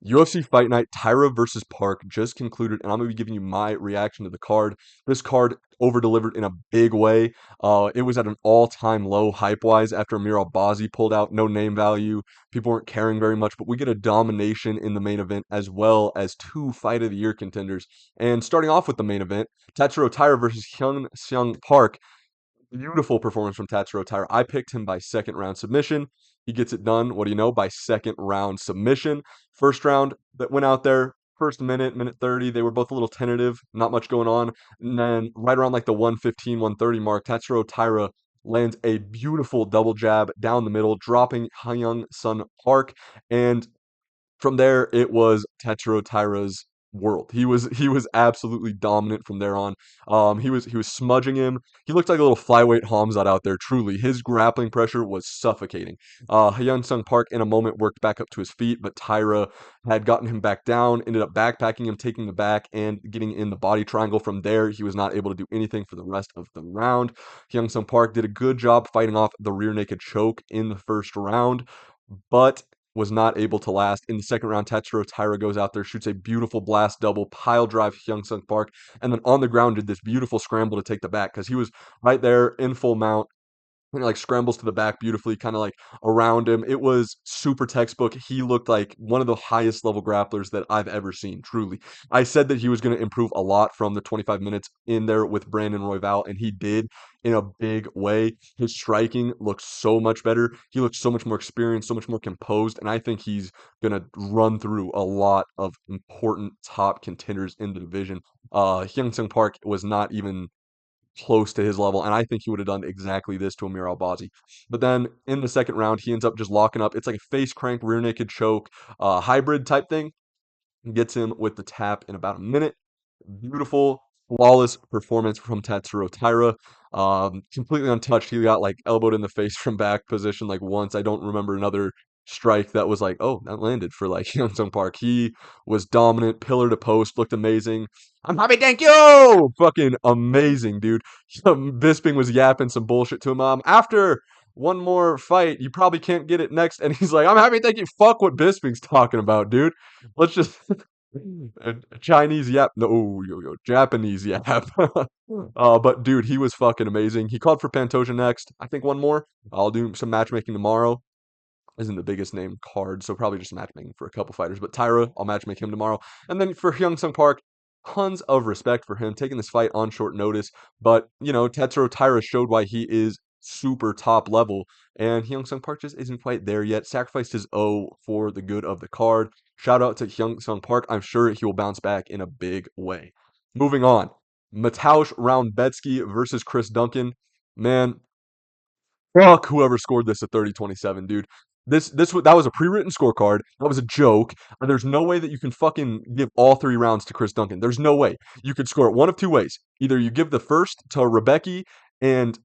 UFC Fight Night Taira versus Park just concluded, and I'm going to be giving you my reaction to the card. This card over delivered in a big way. It was at an all-time low hype-wise after Amir Albazi pulled out. No name value. People weren't caring very much, but we get a domination in the main event as well as two Fight of the Year contenders. And starting off with the main event, Tatsuro Taira versus Hyun Seung Park. Beautiful performance from Tatsuro Taira. I picked him by second round submission. He gets it done. What do you know? By second round submission. First round that went out there, first minute, minute 30, they were both a little tentative, not much going on. And then right around like the 115, 130 mark, Tatsuro Taira lands a beautiful double jab down the middle, dropping Hyung Sun Park. And from there, it was Tatsuro Taira's world. He was absolutely dominant from there on. He was smudging him. He looked like a little flyweight Hamzat out there. Truly, his grappling pressure was suffocating. Hyun Sung Park in a moment worked back up to his feet, but Taira had gotten him back down. Ended up backpacking him, taking the back and getting in the body triangle. From there, he was not able to do anything for the rest of the round. Hyun Sung Park did a good job fighting off the rear naked choke in the first round, but was not able to last. In the second round, Tatsuro Taira goes out there, shoots a beautiful blast double, pile drive Hyung Sung Park, and then on the ground did this beautiful scramble to take the back because he was right there in full mount. And like scrambles to the back beautifully, kind of like around him. It was super textbook. He looked like one of the highest level grapplers that I've ever seen, truly. I said that he was going to improve a lot from the 25 minutes in there with Brandon Royval, and he did in a big way. His striking looks so much better. He looks so much more experienced, so much more composed, and I think he's going to run through a lot of important top contenders in the division. Hyung Sung Park was not even close to his level, and I think he would have done exactly this to Amir Albazi. But then in the second round, he ends up just locking up. It's like a face crank, rear naked choke, hybrid type thing. Gets him with the tap in about a minute. Beautiful, flawless performance from Tatsuro Taira. Completely untouched. He got like elbowed in the face from back position like once. I don't remember another strike that was like, oh, that landed for like Hyun Park. He was dominant, pillar to post, looked amazing. I'm happy, thank you. Fucking amazing, dude. Bisping was yapping some bullshit to him. After one more fight, you probably can't get it next. And he's like, I'm happy, thank you. Fuck what Bisping's talking about, dude. Let's just a Chinese yap. No, Japanese yap. But dude, he was fucking amazing. He called for Pantoja next. I think one more. I'll do some matchmaking tomorrow. Isn't the biggest name card, so probably just matchmaking for a couple fighters. But Taira, I'll matchmake him tomorrow. And then for Hyung Sung Park, tons of respect for him taking this fight on short notice. But Tatsuro Taira showed why he is super top level, and Hyung Sung Park just isn't quite there yet. Sacrificed his O for the good of the card. Shout out to Hyung Sung Park. I'm sure he will bounce back in a big way. Moving on, Mateusz Roundbetsky versus Chris Duncan. Man, fuck whoever scored this at 30-27, dude. That was a pre-written scorecard. That was a joke. And there's no way that you can fucking give all three rounds to Chris Duncan. There's no way. You could score it one of two ways. Either you give the first to Rebecca and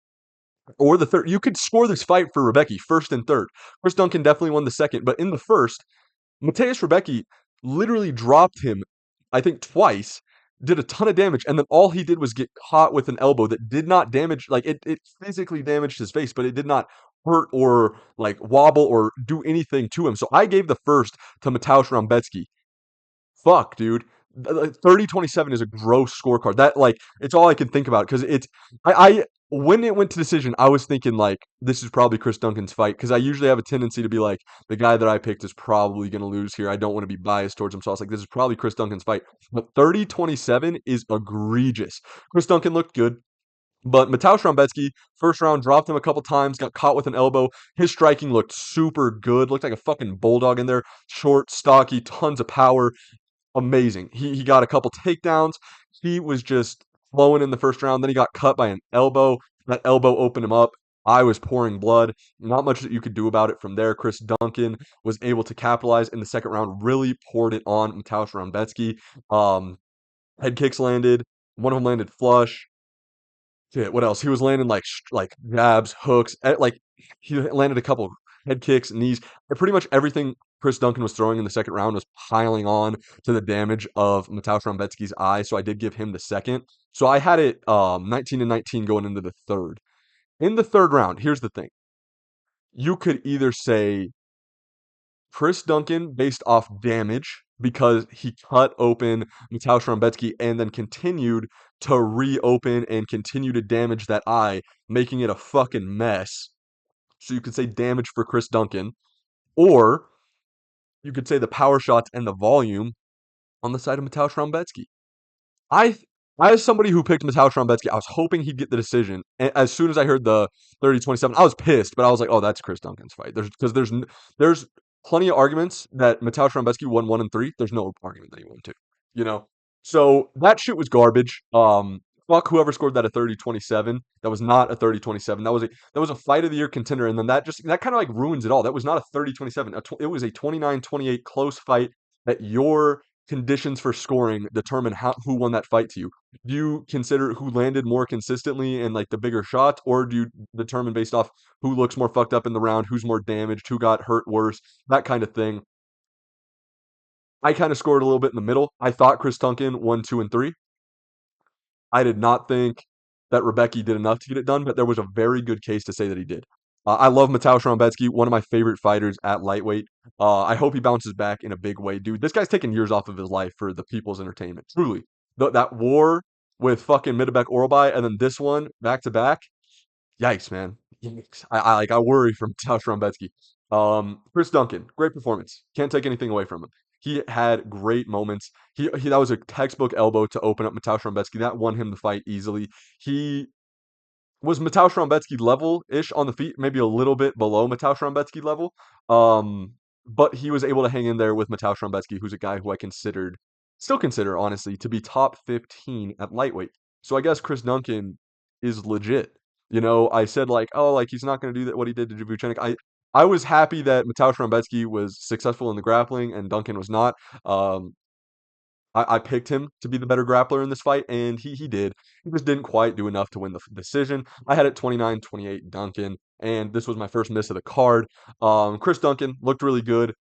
or the third. You could score this fight for Rebecca, first and third. Chris Duncan definitely won the second, but in the first, Mateus Rebecki literally dropped him, I think twice, did a ton of damage, and then all he did was get caught with an elbow that did not damage, like it physically damaged his face, but it did not hurt or like wobble or do anything to him. So I gave the first to Mateusz Rambetsky. Fuck, dude. 30-27 is a gross scorecard. That like it's all I can think about because it's I when it went to decision, I was thinking like this is probably Chris Duncan's fight because I usually have a tendency to be like the guy that I picked is probably going to lose here. I don't want to be biased towards him, so I was like this is probably Chris Duncan's fight. But 30-27 is egregious. Chris Duncan looked good. But Mateusz Rambetsky, first round, dropped him a couple times, got caught with an elbow. His striking looked super good, looked like a fucking bulldog in there. Short, stocky, tons of power, amazing. He got a couple takedowns. He was just flowing in the first round. Then he got cut by an elbow. That elbow opened him up. I was pouring blood. Not much that you could do about it from there. Chris Duncan was able to capitalize in the second round, really poured it on Mateusz Rambetsky. Head kicks landed. One of them landed flush. Shit, what else? He was landing like jabs, hooks. Like he landed a couple head kicks, knees. Pretty much everything Chris Duncan was throwing in the second round was piling on to the damage of Mateusz Rambetsky's eye. So I did give him the second. So I had it 19-19 going into the third. In the third round, here's the thing. You could either say Chris Duncan based off damage because he cut open Mateusz Rąbecki and then continued to reopen and continue to damage that eye, making it a fucking mess. So you could say damage for Chris Duncan, or you could say the power shots and the volume on the side of Mateusz Rąbecki. I I as somebody who picked Mateusz Rąbecki, I was hoping he'd get the decision. As soon as I heard the 30-27, I was pissed, but I was like, "Oh, that's Chris Duncan's fight." There's plenty of arguments that Mateusz Rąbecki won 1 and 3. There's no argument that he won 2. You know? So that shit was garbage. Fuck whoever scored that a 30-27. That was not a 30-27. That was a fight of the year contender, and then that kind of like ruins it all. That was not a 30-27. It was a 29-28 close fight that your conditions for scoring determine who won that fight to you. Do you consider who landed more consistently and like the bigger shots, or do you determine based off who looks more fucked up in the round, who's more damaged, who got hurt worse, that kind of thing? I kind of scored a little bit in the middle. I thought Chris Duncan won 2 and 3. I did not think that Rebecki did enough to get it done, but there was a very good case to say that he did. I love Mateusz Rąbecki, one of my favorite fighters at lightweight. I hope he bounces back in a big way, dude. This guy's taking years off of his life for the people's entertainment. Truly, that war with fucking Midabek Oralbai, and then this one back to back. Yikes, man. Yikes. I worry for Mateusz Rąbecki. Chris Duncan, great performance. Can't take anything away from him. He had great moments. He that was a textbook elbow to open up Mateusz Rąbecki. That won him the fight easily. He was Mateusz Rąbecki level-ish on the feet, maybe a little bit below Mateusz Rąbecki level. Um, but he was able to hang in there with Mateusz Rąbecki, who's a guy who I still consider, honestly, to be top 15 at lightweight. So I guess Chris Duncan is legit. I said like, oh, like he's not going to do that what he did to Vucenic. I was happy that Mateusz Rąbecki was successful in the grappling and Duncan was not. Um, I picked him to be the better grappler in this fight, and he did. He just didn't quite do enough to win the decision. I had it 29-28 Duncan, and this was my first miss of the card. Chris Duncan looked really good.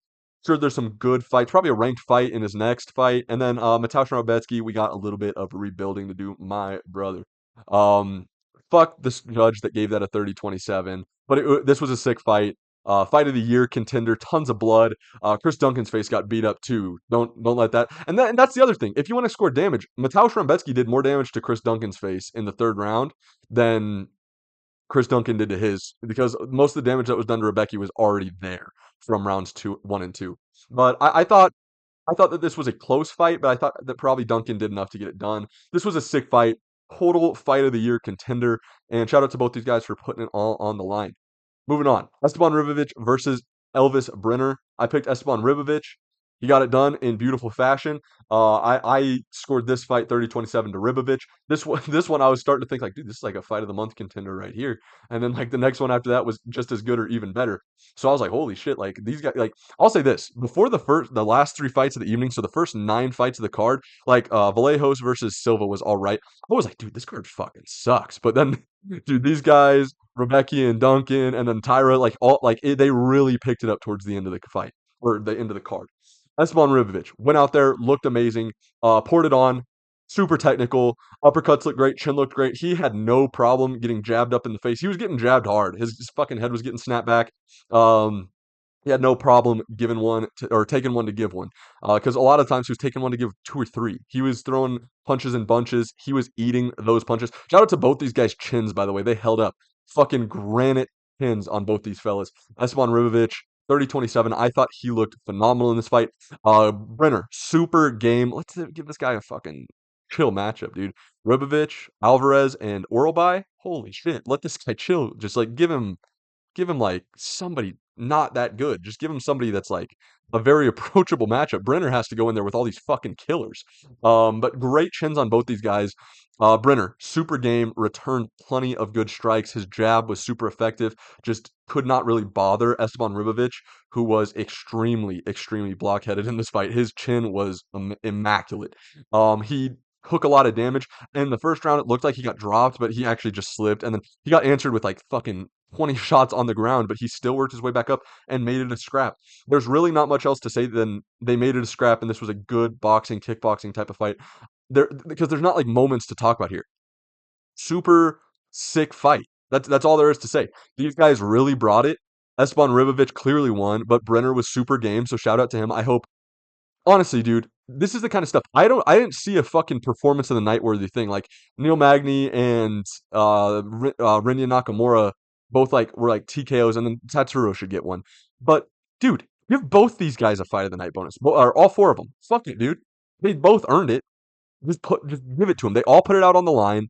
Sure, there's some good fights. Probably a ranked fight in his next fight. And then Mateusz Morawiecki, we got a little bit of rebuilding to do, my brother. Um, Fuck this judge that gave that a 30-27. But this was a sick fight. Fight of the year contender, tons of blood. Chris Duncan's face got beat up too. Don't let that. And that's the other thing. If you want to score damage, Mateusz Rąbecki did more damage to Chris Duncan's face in the third round than Chris Duncan did to his, because most of the damage that was done to Rebecca was already there from rounds 1 and 2. But I thought that this was a close fight, but I thought that probably Duncan did enough to get it done. This was a sick fight, total fight of the year contender, and shout out to both these guys for putting it all on the line. Moving on, Esteban Ribovic versus Elvis Brenner. I picked Esteban Ribovic. He got it done in beautiful fashion. I scored this fight 30-27 to Ribovic. This one I was starting to think like, dude, this is like a fight of the month contender right here. And then like the next one after that was just as good or even better. So I was like, holy shit, like these guys, like I'll say this, before the last 3 fights of the evening, so the first 9 fights of the card, like Vallejos versus Silva was all right. I was like, dude, this card fucking sucks. But then dude, these guys, Rebecca and Duncan, and then Taira, they really picked it up towards the end of the fight or the end of the card. Esteban Ribovic went out there, looked amazing, poured it on, super technical, uppercuts looked great, chin looked great. He had no problem getting jabbed up in the face. He was getting jabbed hard. His fucking head was getting snapped back. Um, he had no problem giving one or taking one to give one, because a lot of times he was taking one to give 2 or 3. He was throwing punches in bunches. He was eating those punches. Shout out to both these guys' chins, by the way. They held up. Fucking granite chins on both these fellas. Esteban Ribovic, 30-27. I thought he looked phenomenal in this fight. Brenner, super game. Let's give this guy a fucking chill matchup, dude. Ribovic, Alvarez, and Oralbai. Holy shit. Let this guy chill. Just like give him like somebody not that good. Just give him somebody that's like a very approachable matchup. Brenner has to go in there with all these fucking killers. But great chins on both these guys. Brenner, super game, returned plenty of good strikes. His jab was super effective. Just could not really bother Esteban Ribovic, who was extremely, extremely blockheaded in this fight. His chin was immaculate. He took a lot of damage. In the first round, it looked like he got dropped, but he actually just slipped. And then he got answered with like fucking 20 shots on the ground, but he still worked his way back up and made it a scrap. There's really not much else to say than they made it a scrap, and this was a good boxing, kickboxing type of fight. Because there's not like moments to talk about here. Super sick fight. That's all there is to say. These guys really brought it. Esteban Ribovic clearly won, but Brenner was super game, so shout out to him. I hope Honestly, dude, this is the kind of stuff I didn't see a fucking performance of the night worthy thing. Like Neil Magny and Rinya Nakamura both like were like TKOs, and then Tatsuro should get one. But dude, give both these guys a fight of the night bonus, or all four of them. Fuck it, dude. They both earned it. Just give it to them. They all put it out on the line.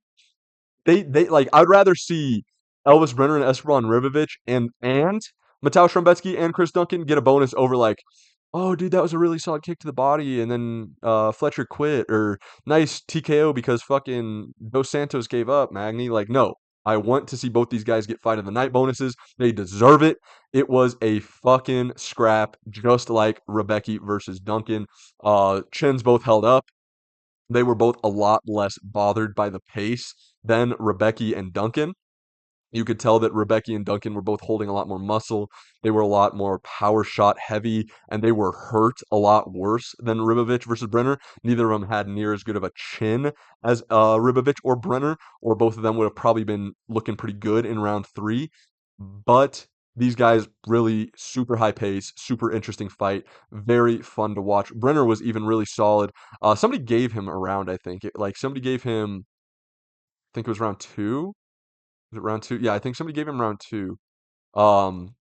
They like I'd rather see Elvis Brenner and Esteban Ribovic and Mateo Shrembetsky and Chris Duncan get a bonus over like, oh dude, that was a really solid kick to the body, and then Fletcher quit, or nice TKO because fucking Dos Santos gave up, Magny. Like, no. I want to see both these guys get fight of the night bonuses. They deserve it. It was a fucking scrap, just like Rebecca versus Duncan. Chins both held up. They were both a lot less bothered by the pace than Rebecca and Duncan. You could tell that Rebecca and Duncan were both holding a lot more muscle. They were a lot more power shot heavy, and they were hurt a lot worse than Ribovic versus Brenner. Neither of them had near as good of a chin as Ribovic or Brenner, or both of them would have probably been looking pretty good in round three. But these guys really super high pace, super interesting fight, very fun to watch. Brenner was even really solid. Somebody gave him a round, I think. Like somebody gave him, I think it was round two. Was it round two? Yeah, I think somebody gave him round two. Um,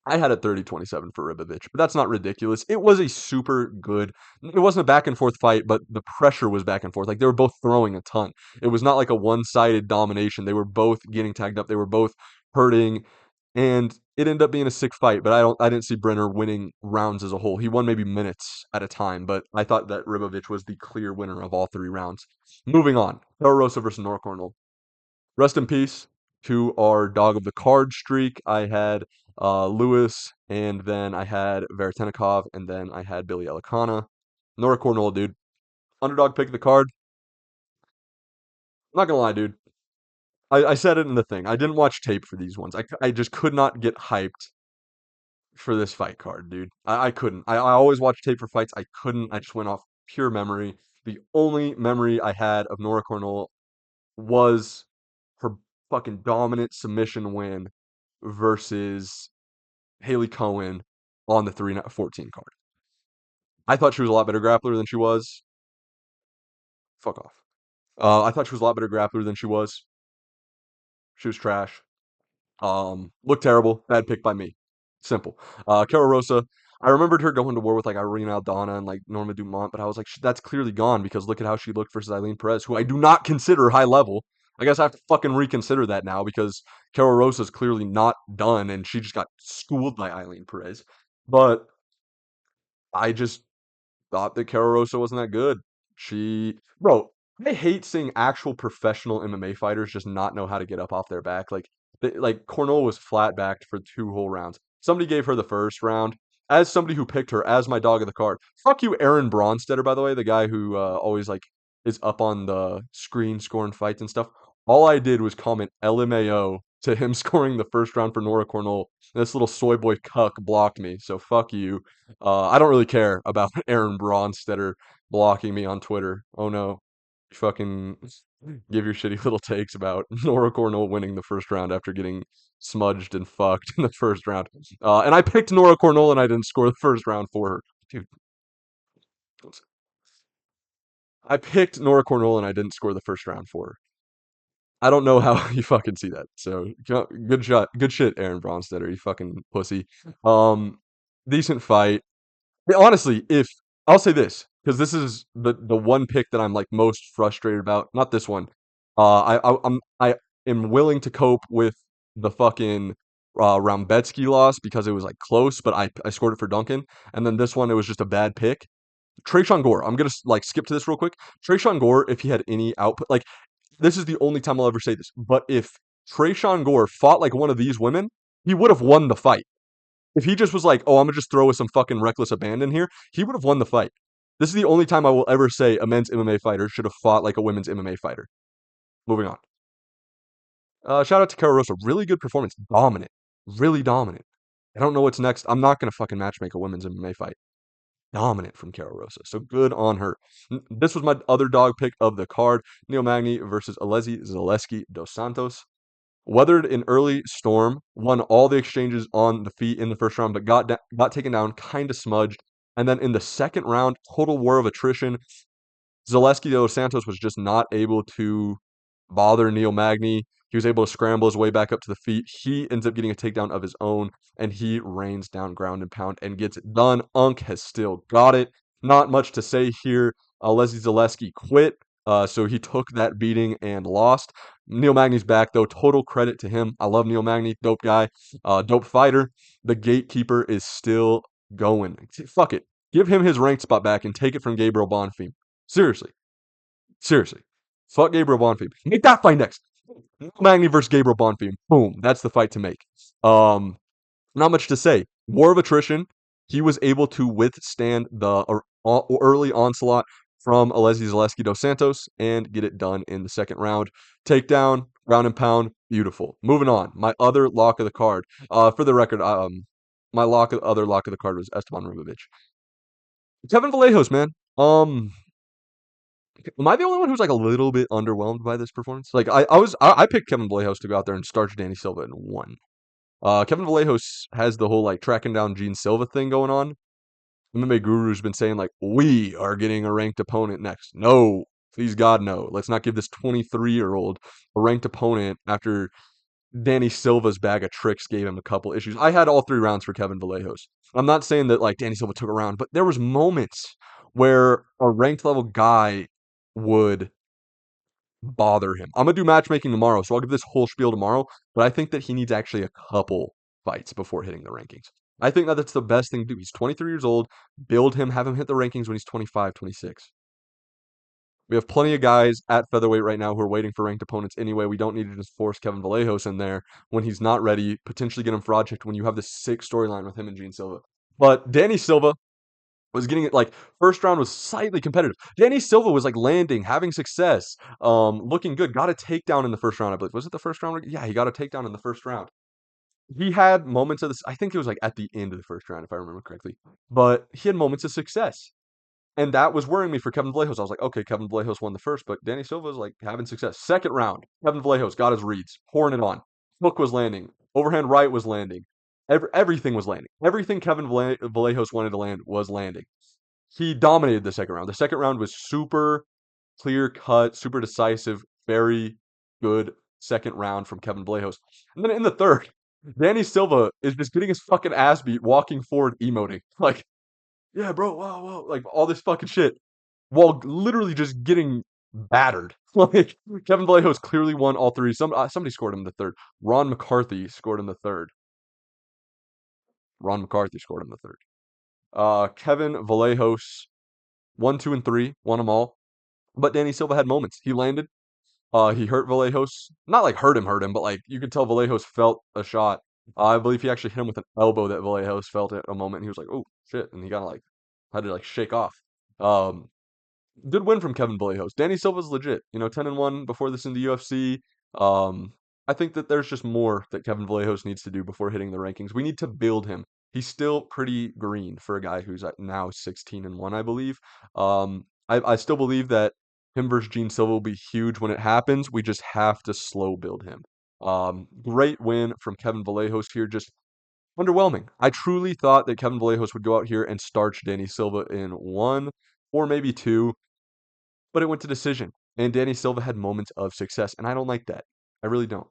I had it 30-27 for Ribovic, but that's not ridiculous. It was a super good. It wasn't a back and forth fight, but the pressure was back and forth. Like they were both throwing a ton. It was not like a one-sided domination. They were both getting tagged up. They were both hurting, and it ended up being a sick fight. But I didn't see Brenner winning rounds as a whole. He won maybe minutes at a time, but I thought that Ribovic was the clear winner of all three rounds. Moving on, Taira Rosa versus Nora Cornwell. Rest in peace to our dog of the card streak. I had Lewis, and then I had Vertenikov, and then I had Billy Elikana. Nora Cornwell, dude. Underdog pick of the card. I'm not gonna lie, dude. I said it in the thing. I didn't watch tape for these ones. I just could not get hyped for this fight card, dude. I couldn't. I always watch tape for fights. I couldn't. I just went off pure memory. The only memory I had of Nora Cornwell was her fucking dominant submission win versus Haley Cohen on the 314 card. I thought she was a lot better grappler than she was. Fuck off. I thought she was a lot better grappler than she was. She was trash. Looked terrible. Bad pick by me. Simple. Cara Rosa. I remembered her going to war with like Irene Aldana and like Norma Dumont, but I was like, that's clearly gone because look at how she looked versus Eileen Perez, who I do not consider high level. I guess I have to fucking reconsider that now because Cara Rosa is clearly not done and she just got schooled by Eileen Perez. But I just thought that Cara Rosa wasn't that good. Bro, I hate seeing actual professional MMA fighters just not know how to get up off their back. Like Cornell was flat backed for two whole rounds. Somebody gave her the first round. As somebody who picked her as my dog of the card, fuck you, Aaron Bronstetter, by the way, the guy who always like is up on the screen scoring fights and stuff. All I did was comment LMAO to him scoring the first round for Nora Cornell. This little soy boy cuck blocked me, so fuck you. I don't really care about Aaron Bronstetter blocking me on Twitter. Oh no. Fucking give your shitty little takes about Nora Cornell winning the first round after getting smudged and fucked in the first round. And I picked Nora Cornell and I didn't score the first round for her. Dude, I picked Nora Cornell and I didn't score the first round for her. I don't know how you fucking see that. So good shot. Good shit, Aaron Bronstetter, you fucking pussy. Um, Decent fight. Yeah, honestly, if I'll say this, because this is the one pick that I'm like most frustrated about. Not this one. I am willing to cope with the fucking Rambetsky loss because it was like close, but I scored it for Duncan, and then this one it was just a bad pick. Trayshawn Gore. I'm gonna like skip to this real quick. Trayshawn Gore, if he had any output, like this is the only time I'll ever say this, but if Trayshawn Gore fought like one of these women, he would have won the fight. If he just was like, "Oh, I'm gonna just throw with some fucking reckless abandon here," he would have won the fight. This is the only time I will ever say a men's MMA fighter should have fought like a women's MMA fighter. Moving on. Shout out to Cara Rosa. Really good performance. Dominant. Really dominant. I don't know what's next. I'm not gonna fucking matchmake a women's MMA fight. Dominant from Cara Rosa. So good on her. This was my other dog pick of the card. Neil Magny versus Alesi Zaleski dos Santos. Weathered an early storm, won all the exchanges on the feet in the first round, but got taken down, kind of smudged. And then in the second round, total war of attrition. Zaleski dos Santos was just not able to bother Neil Magny. He was able to scramble his way back up to the feet. He ends up getting a takedown of his own, and he rains down ground and pound and gets it done. Unk has still got it. Not much to say here. Leslie Zaleski quit, so he took that beating and lost. Neil Magny's back, though. Total credit to him. I love Neil Magny. Dope guy. Dope fighter. The gatekeeper is still going. Fuck it. Give him his ranked spot back and take it from Gabriel Bonfim. Seriously. Seriously. Fuck Gabriel Bonfim. Make that fight next. Magny versus Gabriel Bonfim. Boom. That's the fight to make. Um, Not much to say. War of attrition. He was able to withstand the early onslaught from Alesi Zaleski dos Santos and get it done in the second round. Takedown, ground and pound, beautiful. Moving on. My other lock of the card. For the record, my other lock of the card was Esteban Ribovic. Kevin Vallejos, man. Am I the only one who's like a little bit underwhelmed by this performance? Like I picked Kevin Vallejos to go out there and starch Danny Silva and won. Kevin Vallejos has the whole like tracking down Gene Silva thing going on. MMA Guru's been saying like we are getting a ranked opponent next. No, please God no. Let's not give this 23-year-old a ranked opponent after Danny Silva's bag of tricks gave him a couple issues. I had all 3 rounds for Kevin Vallejos. I'm not saying that like Danny Silva took a round, but there was moments where a ranked level guy would bother him. I'm gonna do matchmaking tomorrow, so I'll give this whole spiel tomorrow. But I think that he needs actually a couple fights before hitting the rankings. I think that that's the best thing to do. He's 23 years old. Build him, have him hit the rankings when he's 25, 26. We have plenty of guys at featherweight right now who are waiting for ranked opponents anyway. We don't need to just force Kevin Vallejos in there when he's not ready, potentially get him fraud checked when you have this sick storyline with him and Gene Silva. But Danny Silva was getting it like first round was slightly competitive. Danny Silva was like landing, having success, looking good. Got a takedown in the first round, I believe. Was it the first round? Yeah, he got a takedown in the first round. He had moments of this. I think it was like at the end of the first round, if I remember correctly. But he had moments of success. And that was worrying me for Kevin Vallejos. I was like, okay, Kevin Vallejos won the first, but Danny Silva was like having success. Second round, Kevin Vallejos got his reads, pouring it on. Hook was landing. Overhand right was landing. Everything was landing. Everything Kevin Vallejos wanted to land was landing. He dominated the second round. The second round was super clear cut, super decisive, very good second round from Kevin Vallejos. And then in the third, Danny Silva is just getting his fucking ass beat, walking forward, emoting. Like, yeah, bro, wow, wow, like all this fucking shit, while literally just getting battered. Like Kevin Vallejos clearly won all 3. Somebody scored him in the third. Ron McCarthy scored in the third. Ron McCarthy scored in the third. Kevin Vallejos 1, 2, and 3 won them all. But Danny Silva had moments. He landed. He hurt Vallejos. Not like hurt him, but like you could tell Vallejos felt a shot. I believe he actually hit him with an elbow that Vallejos felt at a moment. He was like, "Oh shit," and he kind of like had to like shake off. Um, Good win from Kevin Vallejos. Danny Silva's legit. 10-1 before this in the UFC. Um, I think that there's just more that Kevin Vallejos needs to do before hitting the rankings. We need to build him. He's still pretty green for a guy who's at now 16-1, I believe. I still believe that him versus Gene Silva will be huge when it happens. We just have to slow build him. Great win from Kevin Vallejos here. Just underwhelming. I truly thought that Kevin Vallejos would go out here and starch Danny Silva in 1 or maybe 2, but it went to decision. And Danny Silva had moments of success, and I don't like that. I really don't.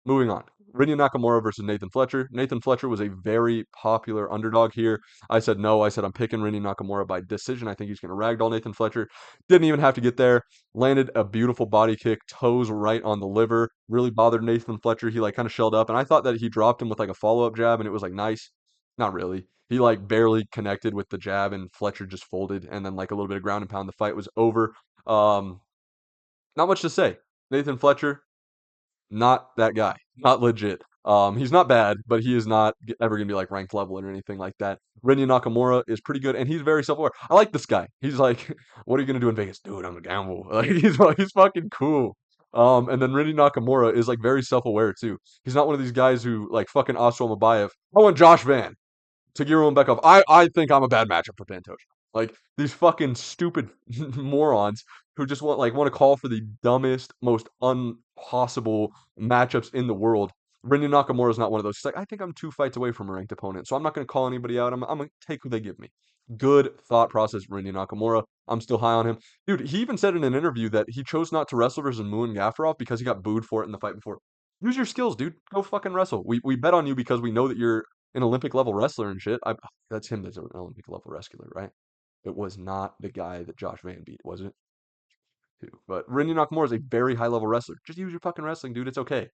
Moving on. Rinya Nakamura versus Nathan Fletcher. Nathan Fletcher was a very popular underdog here. I said no. I said I'm picking Rinya Nakamura by decision. I think he's going to ragdoll Nathan Fletcher. Didn't even have to get there. Landed a beautiful body kick, toes right on the liver. Really bothered Nathan Fletcher. He like kind of shelled up, and I thought that he dropped him with like a follow-up jab, and it was like nice. Not really. He like barely connected with the jab, and Fletcher just folded, and then like a little bit of ground and pound. The fight was over. Um, Not much to say. Nathan Fletcher, not that guy. Not legit. He's not bad, but he is not ever gonna be like ranked level or anything like that. Rinya Nakamura is pretty good, and he's very self-aware. I like this guy. He's like, "What are you gonna do in Vegas, dude? I'm a gamble." Like he's fucking cool. And then Rinya Nakamura is like very self-aware too. He's not one of these guys who like fucking Oswald Mabayev. I want Josh Van. Taguiro and Bekov. I think I'm a bad matchup for Pantoja. Like these fucking stupid morons who just want to call for the dumbest, most impossible matchups in the world. Brendan Nakamura is not one of those. He's like, I think I'm 2 fights away from a ranked opponent, so I'm not going to call anybody out. I'm going to take who they give me. Good thought process, Randy Nakamura. I'm still high on him. Dude, he even said in an interview that he chose not to wrestle versus Moon Gaffarov because he got booed for it in the fight before. Use your skills, dude. Go fucking wrestle. We bet on you because we know that you're an Olympic level wrestler and shit. That's him that's an Olympic level wrestler, right? It was not the guy that Josh Van beat, was it? But Randy Nakamura is a very high level wrestler. Just use your fucking wrestling, dude. It's okay.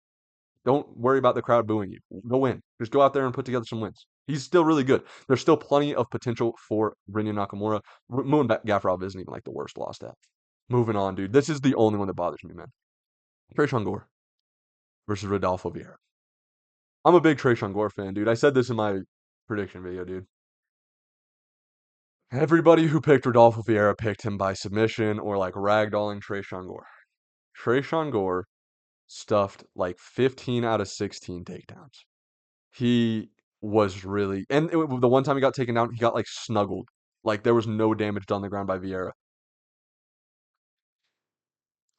Don't worry about the crowd booing you. Go win. Just go out there and put together some wins. He's still really good. There's still plenty of potential for Brendan Nakamura. Moon Gaffarov isn't even like the worst lost at. Moving on, dude. This is the only one that bothers me, man. Trayshawn Gore versus Rodolfo Vieira. I'm a big Trayshawn Gore fan, dude. I said this in my prediction video, dude. Everybody who picked Rodolfo Vieira picked him by submission or like ragdolling Trayshawn Gore. Trayshawn Gore stuffed like 15 out of 16 takedowns. He was really, and the one time he got taken down, he got like snuggled. Like there was no damage done on the ground by Vieira.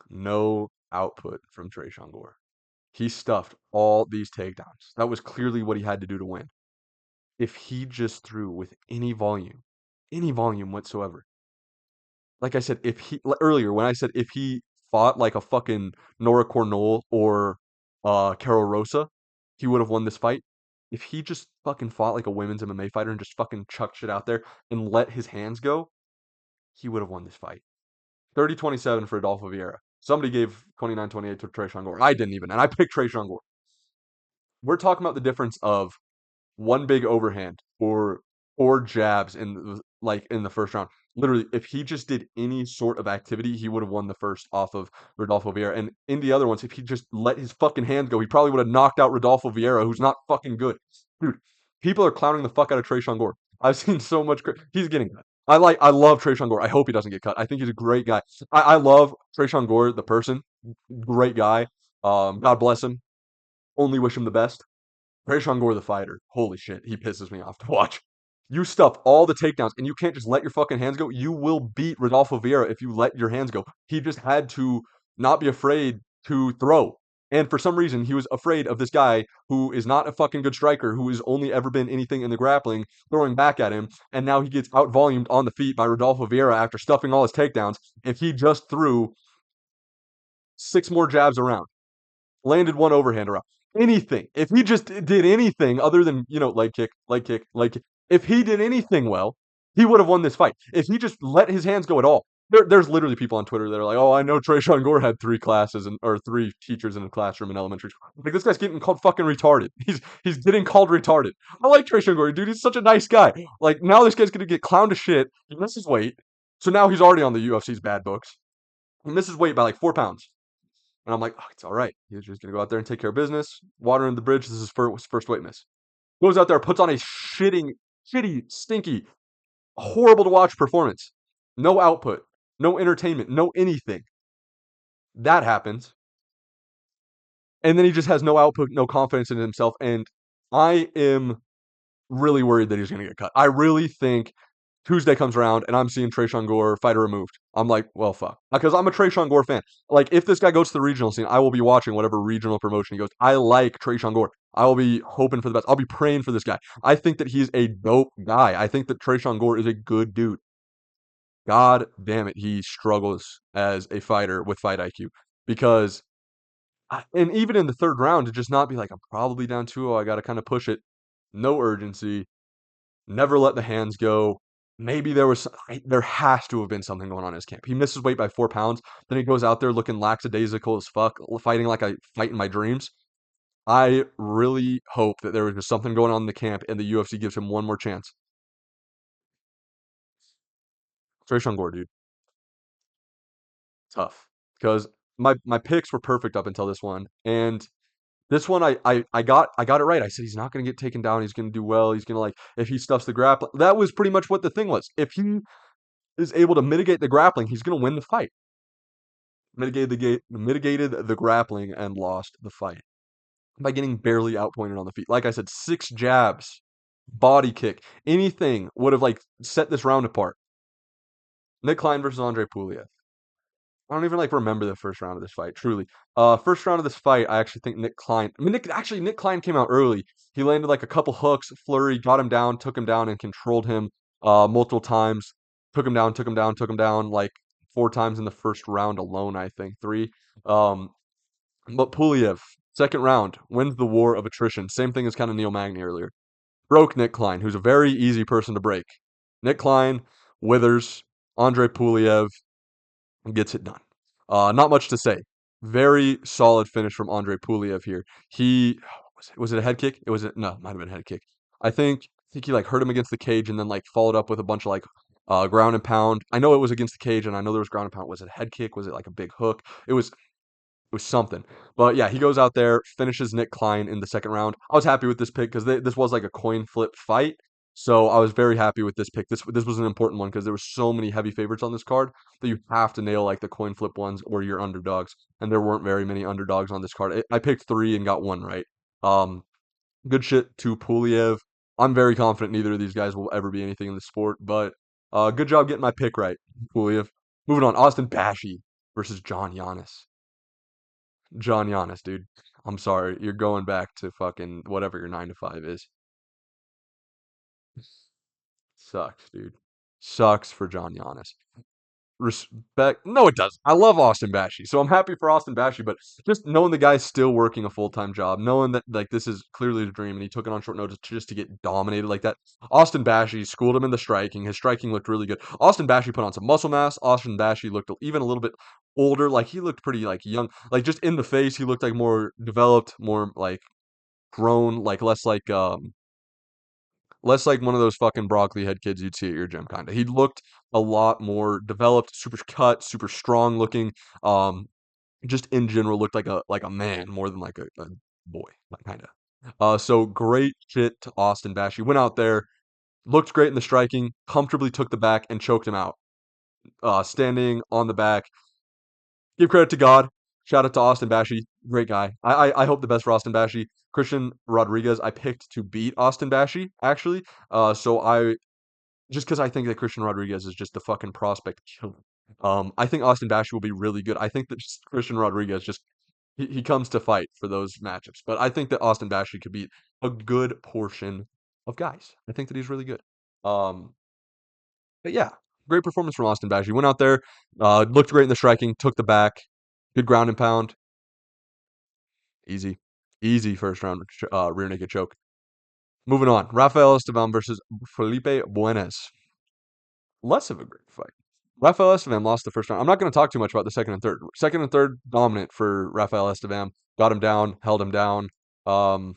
No output from Trayshawn Gore. He stuffed all these takedowns. That was clearly what he had to do to win. If he just threw with any volume whatsoever, like I said, if he earlier when I said if he fought like a fucking Nora Cornell or Carol Rosa, he would have won this fight. If he just fucking fought like a women's MMA fighter and just fucking chucked shit out there and let his hands go, he would have won this fight. 30-27 for Adolfo Vieira. Somebody gave 29-28 to Trayshawn Gore. I didn't even, and I picked Trayshawn Gore. We're talking about the difference of one big overhand or jabs in the first round. Literally, if he just did any sort of activity, he would have won the first off of Rodolfo Vieira. And in the other ones, if he just let his fucking hands go, he probably would have knocked out Rodolfo Vieira, who's not fucking good. Dude, people are clowning the fuck out of Trayshawn Gore. I've seen so much. He's getting cut. I love Trayshawn Gore. I hope he doesn't get cut. I think he's a great guy. I love Trayshawn Gore, the person. Great guy. God bless him. Only wish him the best. Trayshawn Gore, the fighter. Holy shit, he pisses me off to watch. You stuff all the takedowns, and you can't just let your fucking hands go. You will beat Rodolfo Vieira if you let your hands go. He just had to not be afraid to throw. And for some reason, he was afraid of this guy who is not a fucking good striker, who has only ever been anything in the grappling, throwing back at him. And now he gets out-volumed on the feet by Rodolfo Vieira after stuffing all his takedowns. If he just threw 6 more jabs around, landed one overhand around. Anything. If he just did anything other than, leg kick, leg kick, leg kick. If he did anything well, he would have won this fight. If he just let his hands go at all. There's literally people on Twitter that are like, oh, I know Trayshawn Gore had 3 classes or 3 teachers in a classroom in elementary school. Like, this guy's getting called fucking retarded. He's getting called retarded. I like Trayshawn Gore, dude. He's such a nice guy. Like, now this guy's gonna get clowned to shit. He misses weight. So now he's already on the UFC's bad books. He misses weight by like 4 pounds. And I'm like, oh, it's all right. He's just going to go out there and take care of business. Water in the bridge. This is his first weight miss. Goes out there, puts on a shitty, stinky, horrible to watch performance. No output, no entertainment, no anything. That happens. And then he just has no output, no confidence in himself. And I am really worried that he's going to get cut. I really think Tuesday comes around and I'm seeing Trayshawn Gore fighter removed. I'm like, well, fuck. Because I'm a Trayshawn Gore fan. Like, if this guy goes to the regional scene, I will be watching whatever regional promotion he goes. I like Trayshawn Gore. I will be hoping for the best. I'll be praying for this guy. I think that he's a dope guy. I think that Trayshawn Gore is a good dude. God damn it, he struggles as a fighter with fight IQ. Because, and even in the third round, to just not be like, I'm probably down 2-0, I got to kind of push it. No urgency. Never let the hands go. Maybe there has to have been something going on in his camp. He misses weight by 4 pounds. Then he goes out there looking lackadaisical as fuck, fighting like I fight in my dreams. I really hope that there was just something going on in the camp and the UFC gives him one more chance. Trayshawn Gore, dude. Tough. Because my picks were perfect up until this one. And this one I got it right. I said he's not gonna get taken down, he's gonna do well, he's gonna like if he stuffs the grappling. That was pretty much what the thing was. If he is able to mitigate the grappling, he's going to win the fight. Mitigated the grappling and lost the fight by getting barely outpointed on the feet. Like I said, 6 jabs, body kick, anything would have like set this round apart. Nick Klein versus Andre Pulia. I don't even like remember the first round of this fight. Truly, first round of this fight, I actually think Nick Klein. I mean, Nick Klein came out early. He landed like a couple hooks, flurry, got him down, took him down, and controlled him multiple times. Took him down, took him down, took him down like 4 times in the first round alone, I think. Three. Um, but Puliev, second round, wins the war of attrition. Same thing as kind of Neil Magny earlier. Broke Nick Klein, who's a very easy person to break. Nick Klein withers Andre Puliev and gets it done. Not much to say. Very solid finish from Andre Puliev here. He was it a head kick? It was no, it might have been a head kick. I think he like hurt him against the cage and then like followed up with a bunch of like ground and pound. I know it was against the cage and I know there was ground and pound. Was it a head kick? Was it like a big hook? It was something. But yeah, he goes out there, finishes Nick Klein in the second round. I was happy with this pick because this was like a coin flip fight. So I was very happy with this pick. This was an important one because there were so many heavy favorites on this card that you have to nail like the coin flip ones or your underdogs. And there weren't very many underdogs on this card. I picked three and got one right. Um, Good shit to Puliev. I'm very confident neither of these guys will ever be anything in the sport, but good job getting my pick right, Puliev. Moving on, Austin Bashi versus John Giannis. John Giannis, dude. I'm sorry. You're going back to fucking whatever your 9 to 5 is. Sucks, dude. Sucks for John Giannis. Respect. No, it does. I love Austin Bashi, so I'm happy for Austin Bashi. But just knowing the guy's still working a full time job, knowing that like this is clearly the dream, and he took it on short notice just to get dominated like that. Austin Bashi schooled him in the striking. His striking looked really good. Austin Bashi put on some muscle mass. Austin Bashi looked even a little bit older. Like he looked pretty like young. Like just in the face, he looked like more developed, more like grown, like less like one of those fucking broccoli head kids you'd see at your gym, kind of. He looked a lot more developed, super cut, super strong looking. Um, just in general looked like a man more than like a boy, like kind of. So great shit to Austin Bash. He went out there, looked great in the striking, comfortably took the back and choked him out. Standing on the back, give credit to God. Shout out to Austin Bashi, great guy. I hope the best for Austin Bashi. Christian Rodriguez, I picked to beat Austin Bashi actually. So I just because I think that Christian Rodriguez is just the fucking prospect killer. I think Austin Bashi will be really good. I think that just Christian Rodriguez just he comes to fight for those matchups. But I think that Austin Bashi could beat a good portion of guys. I think that he's really good. Um, but yeah, great performance from Austin Bashi. Went out there, looked great in the striking, took the back, good ground and pound, easy, easy first round rear naked choke. Moving on, Rafael Esteban versus Felipe Buenas. Less of a great fight. Rafael Esteban lost the first round. I'm not going to talk too much about the second and third. Second and third, dominant for Rafael Esteban. Got him down, held him down. Um,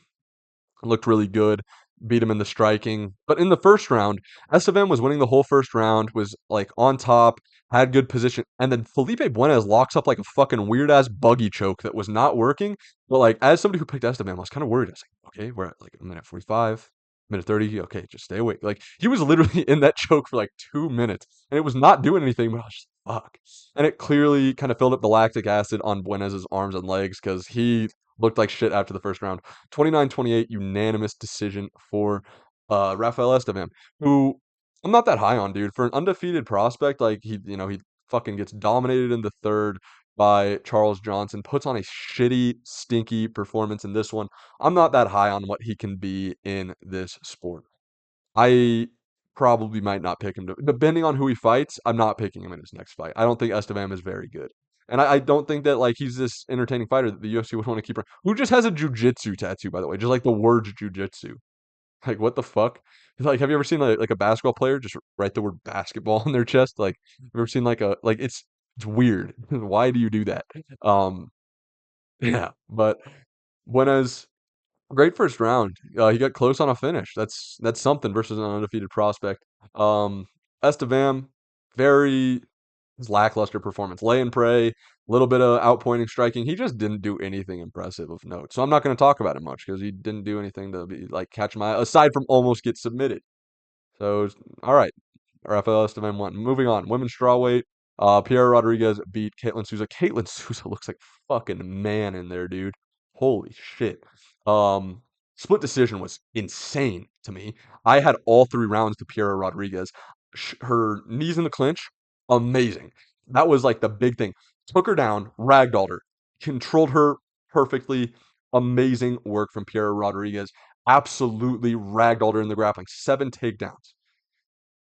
Looked really good. Beat him in the striking. But in the first round, Esteban was winning the whole first round, was like on top, had good position. And then Felipe Buenas locks up like a fucking weird ass buggy choke that was not working. But like, as somebody who picked Esteban, I was kind of worried. I was like, okay, we're at like a minute 45, minute 30. Okay, just stay awake. Like, he was literally in that choke for like 2 minutes and it was not doing anything, but I was just, fuck. And it clearly kind of filled up the lactic acid on Buenas' arms and legs because he looked like shit after the first round. 29-28 unanimous decision for Rafael Esteban, who I'm not that high on, dude. For an undefeated prospect, like he fucking gets dominated in the third by Charles Johnson, puts on a shitty, stinky performance in this one. I'm not that high on what he can be in this sport. I probably might not pick him to, depending on who he fights. I'm not picking him in his next fight. I don't think Esteban is very good. And I don't think that like he's this entertaining fighter that the UFC would want to keep around. Who just has a jujitsu tattoo, by the way, just like the word jujitsu. Like what the fuck? Like, have you ever seen like a basketball player just write the word basketball on their chest? Like, have you ever seen like a like it's weird. Why do you do that? Um, yeah, but Buenas great first round. He got close on a finish. That's something versus an undefeated prospect. Um, Estevam, very lackluster performance. Lay and pray, a little bit of outpointing striking. He just didn't do anything impressive of note. So I'm not going to talk about it much because he didn't do anything to be like catch my eye aside from almost get submitted. So all right, Rafael Estevam won. Moving on, women's strawweight. Pierre Rodriguez beat Caitlin Souza. Caitlin Souza looks like fucking man in there, dude. Holy shit. Um, Split decision was insane to me. I had all 3 rounds to Pierre Rodriguez. Her knees in the clinch, amazing. That was like the big thing. Took her down, ragdolled her, controlled her perfectly. Amazing work from Pierre Rodriguez. Absolutely ragdolled her in the grappling. 7 takedowns.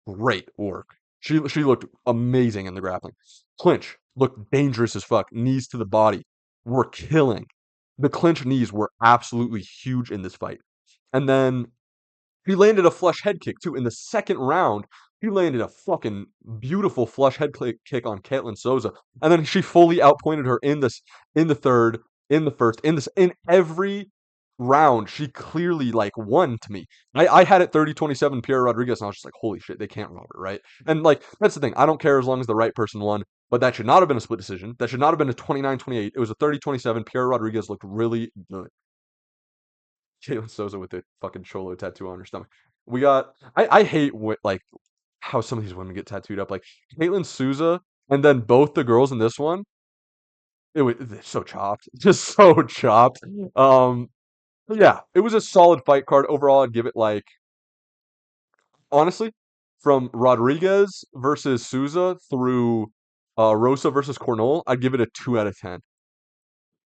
great work. She looked amazing in the grappling. Clinch looked dangerous as fuck. Knees to the body were killing. The clinch knees were absolutely huge in this fight. And then he landed a flush head kick too in the second round. He landed a fucking beautiful flush kick on Caitlin Souza, and then she fully outpointed her in the third, in the first, in every round. She clearly like won to me. I had it 30-27 Pierre Rodriguez, and I was just like, holy shit, they can't rob her, right? And like that's the thing. I don't care as long as the right person won. But that should not have been a split decision. That should not have been a 29-28. It was a 30-27. Pierre Rodriguez looked really good. Caitlin Souza with the fucking cholo tattoo on her stomach. We got. I hate like how some of these women get tattooed up. Like Caitlin Souza, and then both the girls in this one. It was they're so chopped, just so chopped. Um, yeah, it was a solid fight card overall. I'd give it like honestly, from Rodriguez versus Souza through Rosa versus Cornol, I'd give it a 2 out of 10.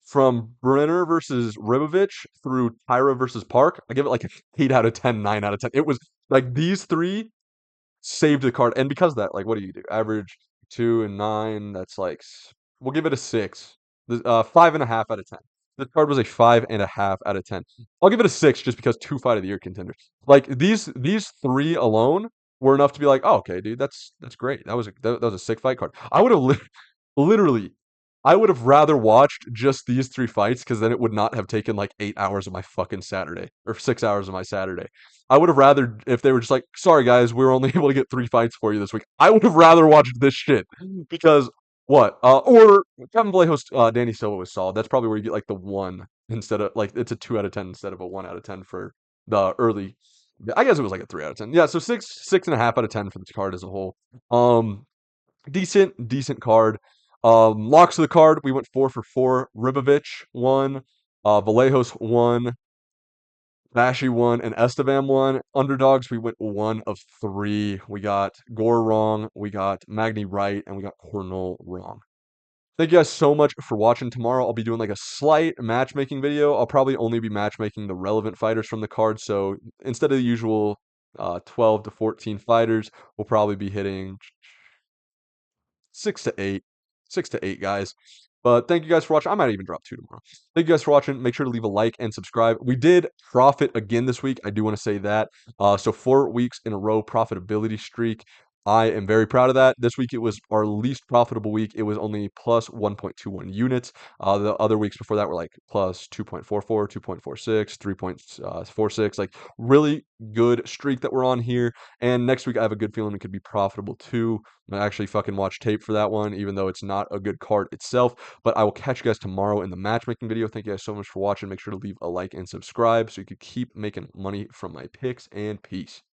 From Brenner versus Ribovich through Taira versus Park, I give it like a 8 out of 10, 9 out of 10. It was like these three saved the card, and because of that, like, what do you do? Average 2 and 9. That's like we'll give it a 6. 5.5 out of 10. This card was a 5.5 out of 10. I'll give it a 6 just because two fight of the year contenders. Like these three alone were enough to be like, oh, okay, dude, that's great. That was a sick fight card. I would have literally, I would have rather watched just these three fights because then it would not have taken like 8 hours of my fucking Saturday or 6 hours of my Saturday. I would have rather if they were just like, sorry guys, we were only able to get three fights for you this week. I would have rather watched this shit because what? Or Kevin Vallejo's Danny Silva was solid. That's probably where you get like the one instead of like it's a 2 out of 10 instead of a 1 out of 10 for the early. I guess it was like a 3 out of 10. Yeah, so 6.5 out of 10 for this card as a whole. Um, decent card. Locks of the card, we went 4 for 4. Ribovich won, Vallejos won, Bashi won, and Estevam won. Underdogs, we went 1 of 3. We got Gore wrong, we got Magni right, and we got Cornell wrong. Thank you guys so much for watching. Tomorrow I'll be doing like a slight matchmaking video. I'll probably only be matchmaking the relevant fighters from the card. So instead of the usual 12 to 14 fighters, we'll probably be hitting 6 to 8, 6 to 8 guys. But thank you guys for watching. I might even drop 2 tomorrow. Thank you guys for watching. Make sure to leave a like and subscribe. We did profit again this week. I do want to say that. So 4 weeks in a row profitability streak. I am very proud of that. This week it was our least profitable week. It was only plus 1.21 units. The other weeks before that were like plus 2.44, 2.46, 3.46. Like really good streak that we're on here. And next week I have a good feeling it could be profitable too. I actually fucking watch tape for that one, even though it's not a good card itself. But I will catch you guys tomorrow in the matchmaking video. Thank you guys so much for watching. Make sure to leave a like and subscribe so you can keep making money from my picks, and peace.